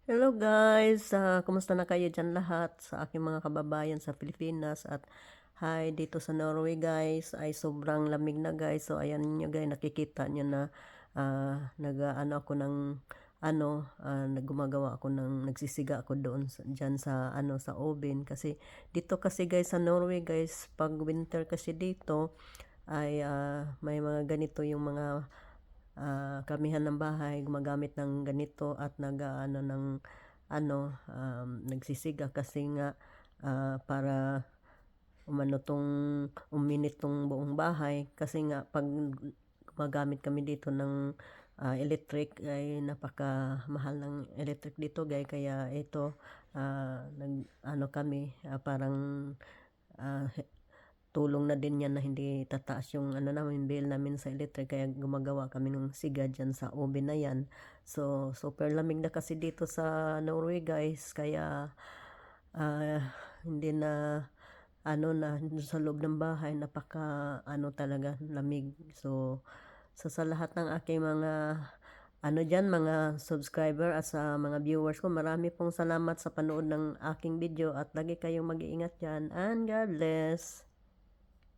Hello guys, kumusta na kayo dyan lahat sa aking mga kababayan sa Pilipinas at hi dito sa Norway guys ay sobrang lamig na guys. So ayan nyo guys, nakikita nyo na nag-ano ako ng naggumagawa ako ng nagsisiga ako doon dyan sa sa oven kasi dito kasi guys sa Norway guys pag winter kasi dito ay may mga ganito yung mga kamihan ng bahay gumagamit ng ganito at nag-aano ng nagsisiga kasi nga para uminit tong buong bahay kasi nga pag gumagamit kami dito ng electric ay napakamahal ng electric dito guys kaya ito nag ano kami parang ah, tulong na din yan na hindi tataas yung namin bill namin sa electric kaya gumagawa kami ng siga dyan sa oven na yan. So super lamig na kasi dito sa Norway guys kaya ah, hindi na sa loob ng bahay napaka talaga lamig. So sa lahat ng aking mga mga subscriber at sa mga viewers ko, marami pong salamat sa panood ng aking video at lagi kayong mag-iingat dyan and God bless.